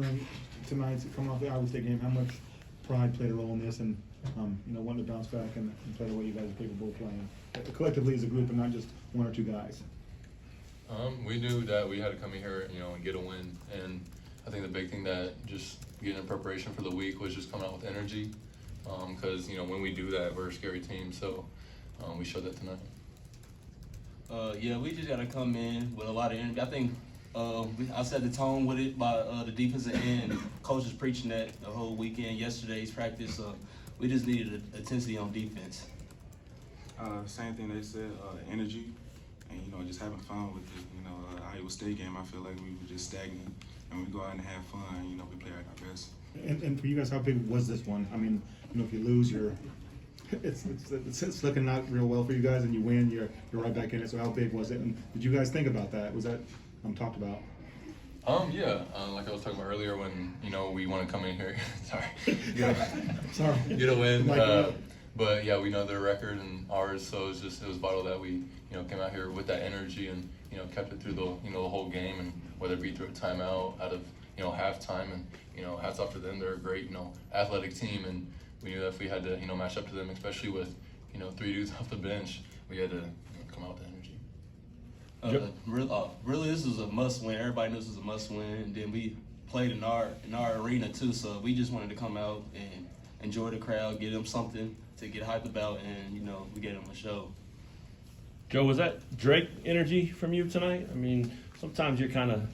wondering tonight, coming off the Iowa State game, how much pride played a role in this, and wanting to bounce back and play the way you guys are capable of playing collectively as a group, and not just one or two guys. We knew that we had to come in here, and get a win. And I think the big thing that just getting in preparation for the week was just coming out with energy. Because when we do that, we're a scary team. So we showed that tonight. Yeah, we just got to come in with a lot of energy. I think I set the tone with it by the defensive end. Coach is preaching that the whole weekend. Yesterday's practice, we just needed intensity on defense. Same thing they said, energy, and just having fun with it. Iowa State game, I feel like we were just stagnant, and we go out and have fun. We play at our best. And for you guys, how big was this one? I mean, if you lose, it's looking not real well for you guys, and you win, you're right back in it. So how big was it? And did you guys think about that? Was that talked about? Yeah, like I was talking about earlier, when we want to come in here. Sorry. Sorry. Get a win. But yeah, we know their record and ours, so it was vital that we came out here with that energy and kept it through the the whole game, and whether it be through a timeout, out of halftime, and hats off to them. They're a great athletic team, and we knew that if we had to match up to them, especially with 3 dudes off the bench, we had to come out with energy. Really, this is a must-win. Everybody knows this is a must-win. And then we played in our arena too, so we just wanted to come out and enjoy the crowd, give them something to get hyped about, and we gave them a show. Joe, was that Drake energy from you tonight? I mean, sometimes you're kind of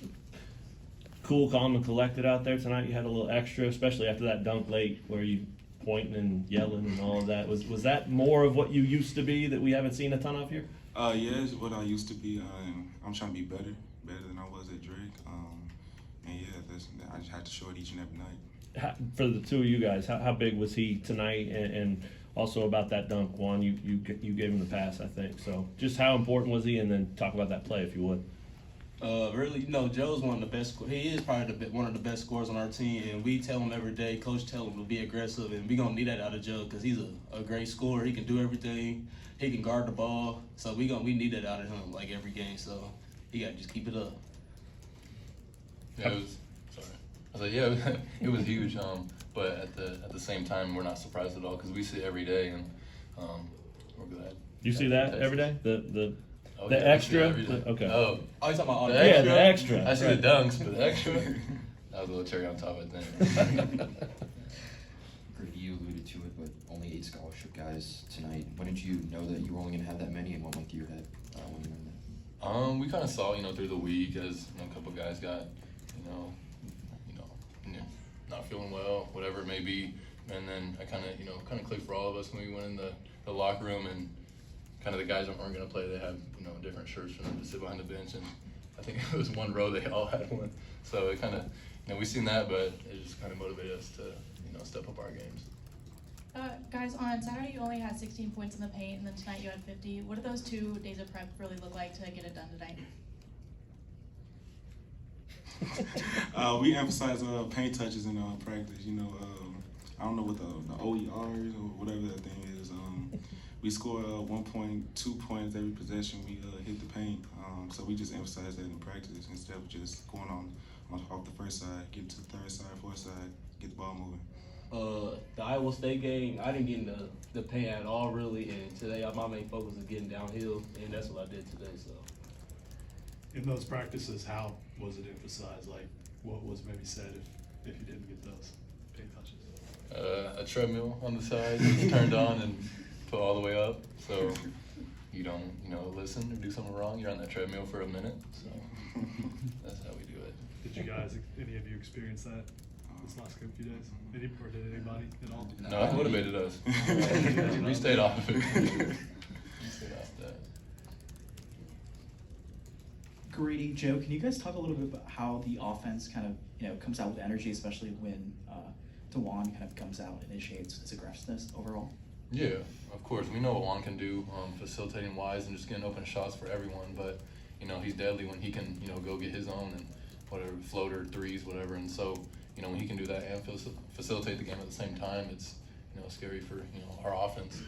cool, calm, and collected out there. Tonight you had a little extra, especially after that dunk late where you pointing and yelling and all of that. Was that more of what you used to be that we haven't seen a ton of here? Yeah, it's what I used to be. I'm trying to be better than I was at Drake. And yeah, I just had to show it each and every night. For the two of you guys, how big was he tonight? And also about that dunk, Juan, you gave him the pass, I think. So just how important was he? And then talk about that play if you would. Really, Joe's one of the best. He is probably one of the best scorers on our team, and we tell him every day. Coach tell him to be aggressive, and we gonna need that out of Joe because he's a great scorer. He can do everything. He can guard the ball, so we need that out of him like every game. So he got to just keep it up. Yeah, it was huge. But at the same time, we're not surprised at all because we see it every day, and we're glad. You see that every day? The yeah, extra? Okay. Oh, you talking about the extra? Yeah, the extra. I see the dunks, but the extra, that was a little cherry on top of it then. Grady, you alluded to it, but only 8 scholarship guys tonight. When did you know that you were only going to have that many, and what went through your head when you learned that? We kind of saw, through the week as a couple guys got, not feeling well, whatever it may be, and then I kind of clicked for all of us when we went in the locker room, and kind of the guys that weren't going to play, they had different shirts for them to sit behind the bench, and I think it was one row they all had one, so it kind of we seen that, but it just kind of motivated us to step up our games. Guys, on Saturday you only had 16 points in the paint, and then tonight you had 50. What do those 2 days of prep really look like to get it done tonight? We emphasize paint touches in practice. I don't know what the OERs or whatever that thing is. We score 1.2 points every possession we hit the paint. So we just emphasize that in practice instead of just going on off the first side, get to the third side, fourth side, get the ball moving. The Iowa State game, I didn't get in the paint at all really, and today my main focus is getting downhill, and that's what I did today. So. In those practices, how was it emphasized? Like, what was maybe said if you didn't get those paint touches? A treadmill on the side is turned on and put all the way up, so you don't listen or do something wrong. You're on that treadmill for a minute, so that's how we do it. Did you guys, any of you, experience that this last few days? Or did anybody at all? No, it motivated us. We stayed off of it. We stayed off that. Grady, Joe, can you guys talk a little bit about how the offense kind of comes out with energy, especially when Juan kind of comes out and initiates his aggressiveness overall? Yeah, of course. We know what Juan can do, facilitating wise and just getting open shots for everyone. But he's deadly when he can go get his own and whatever floater threes, whatever. And so when he can do that and facilitate the game at the same time, it's scary for our offense.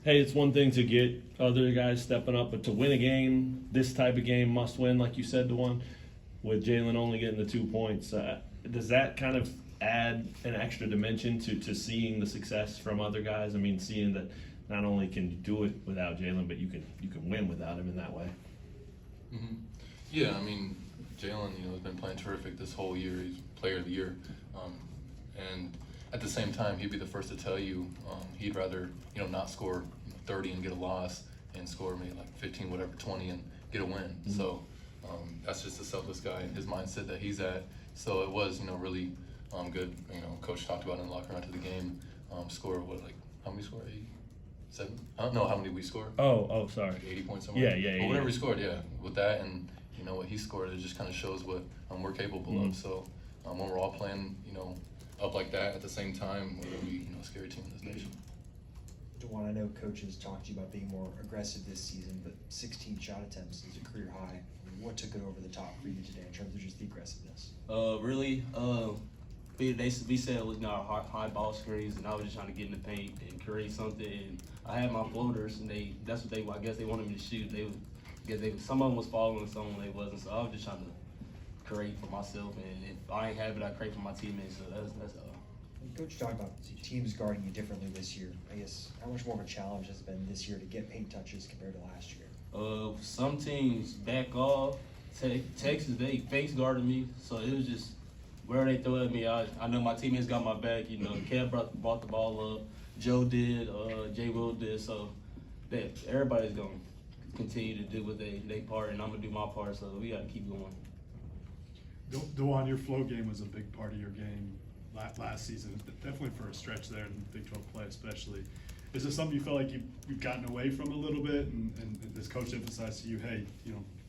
hey, it's one thing to get other guys stepping up, but to win a game, this type of game, must win, like you said, DeJuan, with Jalen only getting the 2 points, does that kind of add an extra dimension to seeing the success from other guys? I mean, seeing that not only can you do it without Jalen, but you can win without him in that way. Mm-hmm. Yeah, I mean, Jalen, has been playing terrific this whole year. He's player of the year, and at the same time, he'd be the first to tell you he'd rather not score 30 and get a loss and score maybe like 15, whatever, 20 and get a win. Mm-hmm. So that's just a selfless guy and his mindset that he's at. So it was really good. Coach talked about in the locker room after the game. Score how many score? 7? I don't know how many we scored. Oh, sorry. 80 points somewhere. Yeah. But whatever he scored, yeah. With that and what he scored, it just kind of shows what we're capable of. So when we're all playing, up like that at the same time, we're gonna be a scary team in this nation. DeJuan, I know coaches talked to you about being more aggressive this season, but 16 shot attempts is a career high. What took it over the top for you today in terms of just the aggressiveness? Really, we said it was high ball screens, and I was just trying to get in the paint and create something. And I had my floaters, and I guess they wanted me to shoot. Some of them was falling, and some of them they wasn't. So I was just trying to create for myself, and if I ain't have it, I create for my teammates. So that's all. Coach talked about teams guarding you differently this year. I guess how much more of a challenge has it been this year to get paint touches compared to last year? Some teams back off. Texas, they face guarded me, so it was just where they throw at me. I know my teammates got my back. Kev brought the ball up. Joe did. Jay Will did. So everybody's gonna continue to do what they part, and I'm gonna do my part. So we gotta keep going. DeJuan, your flow game was a big part of your game last season, definitely for a stretch there in Big 12 play especially. Is this something you feel like you've gotten away from a little bit, and does coach emphasize to you, hey,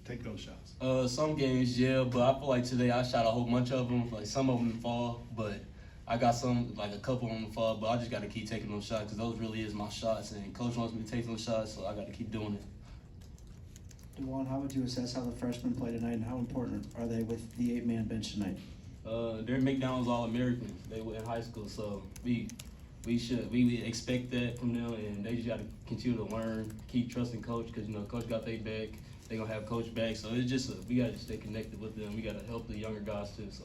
take those shots? Some games, yeah, but I feel like today I shot a whole bunch of them. Like some of them fall, but I got some, like a couple of them fall. But I just got to keep taking those shots because those really is my shots, and coach wants me to take those shots, so I got to keep doing it. DeJuan, how would you assess how the freshmen play tonight, and how important are they with the 8-man bench tonight? They're McDonald's All-Americans. They were in high school, so we expect that from them, and they just got to continue to learn, keep trusting coach because coach got their back. They gonna have coach back, so it's just we gotta stay connected with them. We gotta help the younger guys too. So.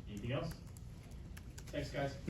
Anything else? Thanks, guys.